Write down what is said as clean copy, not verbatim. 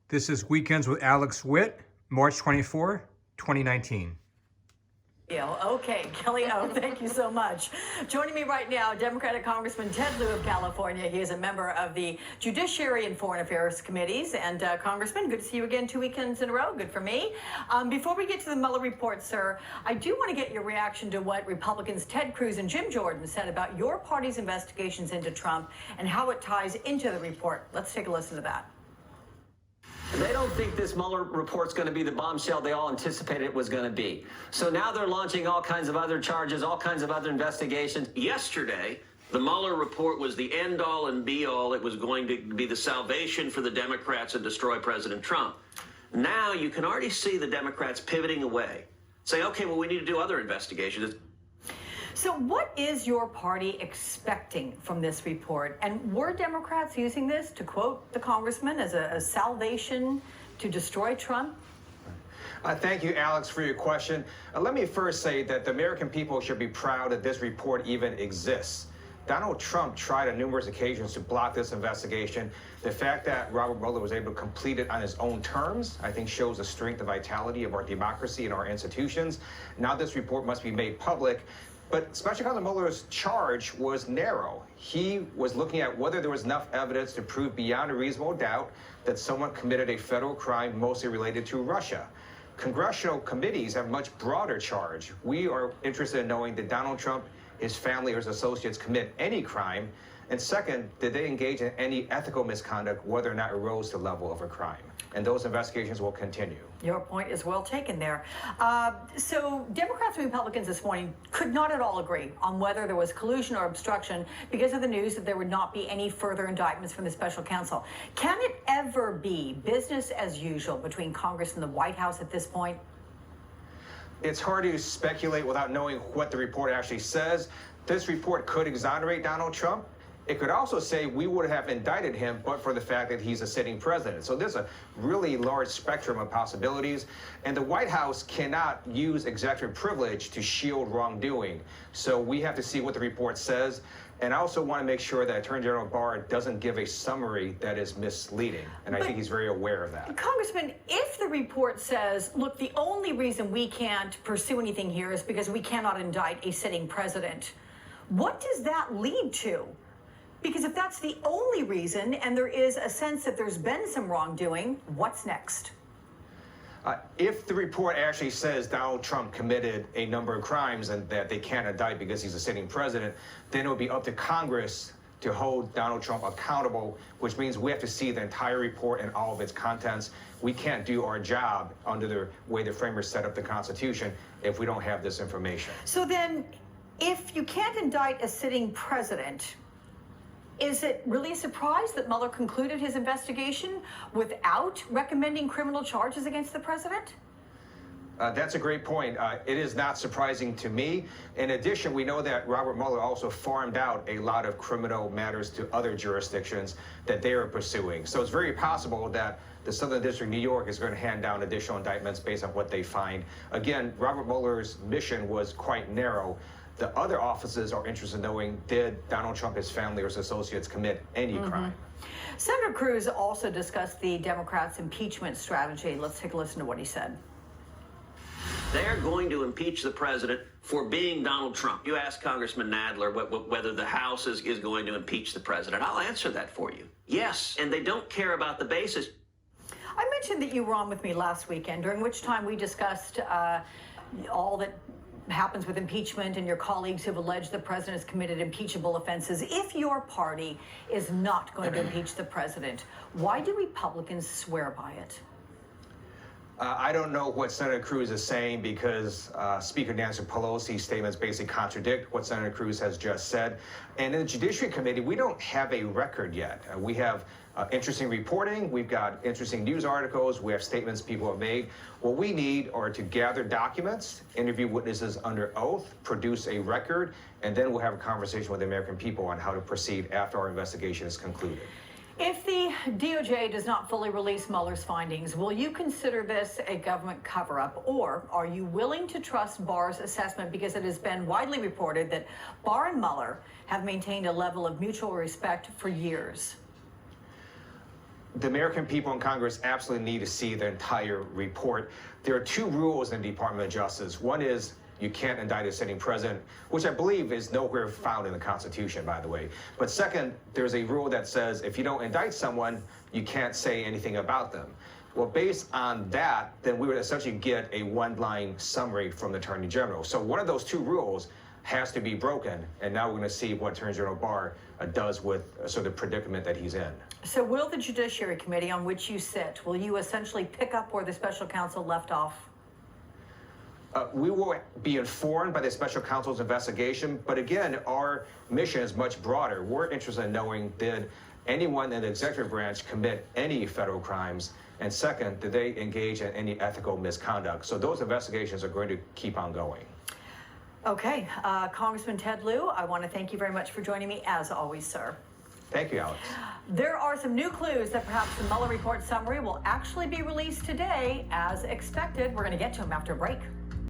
This is Weekends with Alex Witt, March 24, 2019. Okay, Kelly O, thank you so much. Joining me right now, Democratic Congressman Ted Lieu of California. He is a member of the Judiciary and Foreign Affairs Committees. And Congressman, good to see you again 2 weekends in a row. Good for me. Before we get to the Mueller report, sir, I do want to get your reaction to what Republicans Ted Cruz and Jim Jordan said about your party's investigations into Trump and how it ties into the report. Let's take a listen to that. They don't think this Mueller report's going to be the bombshell they all anticipated it was going to be. So now they're launching all kinds of other charges, all kinds of other investigations. Yesterday, the Mueller report was the end-all and be-all. It was going to be the salvation for the Democrats and destroy President Trump. Now you can already see the Democrats pivoting away, saying, okay, well, we need to do other investigations. So what is your party expecting from this report? And were Democrats using this, to quote the congressman, as a salvation to destroy Trump? Thank you, Alex, for your question. Let me first say that the American people should be proud that this report even exists. Donald Trump tried on numerous occasions to block this investigation. The fact that Robert Mueller was able to complete it on his own terms, I think, shows the strength and vitality of our democracy and our institutions. Now this report must be made public. But Special Counsel Mueller's charge was narrow. He was looking at whether there was enough evidence to prove beyond a reasonable doubt that someone committed a federal crime mostly related to Russia. Congressional committees have a much broader charge. We are interested in knowing did Donald Trump, his family, or his associates commit any crime? And second, did they engage in any ethical misconduct, whether or not it rose to the level of a crime? And those investigations will continue. Your point is well taken there. So Democrats and Republicans this morning could not at all agree on whether there was collusion or obstruction because of the news that there would not be any further indictments from the special counsel. Can it ever be business as usual between Congress and the White House at this point? It's hard to speculate without knowing what the report actually says. This report could exonerate Donald Trump. It could also say we would have indicted him, but for the fact that he's a sitting president. So there's a really large spectrum of possibilities. And the White House cannot use executive privilege to shield wrongdoing. So we have to see what the report says. And I also want to make sure that Attorney General Barr doesn't give a summary that is misleading. And I think he's very aware of that. Congressman, if the report says, look, the only reason we can't pursue anything here is because we cannot indict a sitting president, what does that lead to? Because if that's the only reason, and there is a sense that there's been some wrongdoing, what's next? If the report actually says Donald Trump committed a number of crimes and that they can't indict because he's a sitting president, then it would be up to Congress to hold Donald Trump accountable, which means we have to see the entire report and all of its contents. We can't do our job under the way the framers set up the Constitution if we don't have this information. So then, if you can't indict a sitting president, is it really a surprise that Mueller concluded his investigation without recommending criminal charges against the president? That's a great point. It is not surprising to me. In addition, we know that Robert Mueller also farmed out a lot of criminal matters to other jurisdictions that they are pursuing. So it's very possible that the Southern District of New York is going to hand down additional indictments based on what they find. Again, Robert Mueller's mission was quite narrow. The other offices are interested in knowing, did Donald Trump, his family, or his associates commit any crime? Senator Cruz also discussed the Democrats' impeachment strategy. Let's take a listen to what he said. They're going to impeach the president for being Donald Trump. You asked Congressman Nadler whether the House is going to impeach the president. I'll answer that for you. Yes, and they don't care about the basis. I mentioned that you were on with me last weekend, during which time we discussed all that happens with impeachment and your colleagues who've alleged the president has committed impeachable offenses. If your party is not going to impeach the president, why do Republicans swear by it? I don't know what Senator Cruz is saying because Speaker Nancy Pelosi's statements basically contradict what Senator Cruz has just said. And in the Judiciary Committee, we don't have a record yet. We have interesting reporting. We've got interesting news articles. We have statements people have made. What we need are to gather documents, interview witnesses under oath, produce a record, and then we'll have a conversation with the American people on how to proceed after our investigation is concluded. If the DOJ does not fully release Mueller's findings, will you consider this a government cover-up, or are you willing to trust Barr's assessment, because it has been widely reported that Barr and Mueller have maintained a level of mutual respect for years? The American people in Congress absolutely need to see the entire report. There are two rules in the Department of Justice. One is you can't indict a sitting president, which I believe is nowhere found in the Constitution, by the way. But second, there's a rule that says if you don't indict someone, you can't say anything about them. Well, based on that, then we would essentially get a one-line summary from the Attorney General. So one of those two rules has to be broken, and now we're going to see what Attorney General Barr does with sort of the predicament that he's in. So will the Judiciary Committee on which you sit, will you essentially pick up where the special counsel left off? We will be informed by the special counsel's investigation, but again, our mission is much broader. We're interested in knowing, did anyone in the executive branch commit any federal crimes? And second, did they engage in any ethical misconduct? So those investigations are going to keep on going. Okay, Congressman Ted Lieu, I want to thank you very much for joining me, as always, sir. Thank you, Alex. There are some new clues that perhaps the Mueller report summary will actually be released today, as expected. We're going to get to them after a break.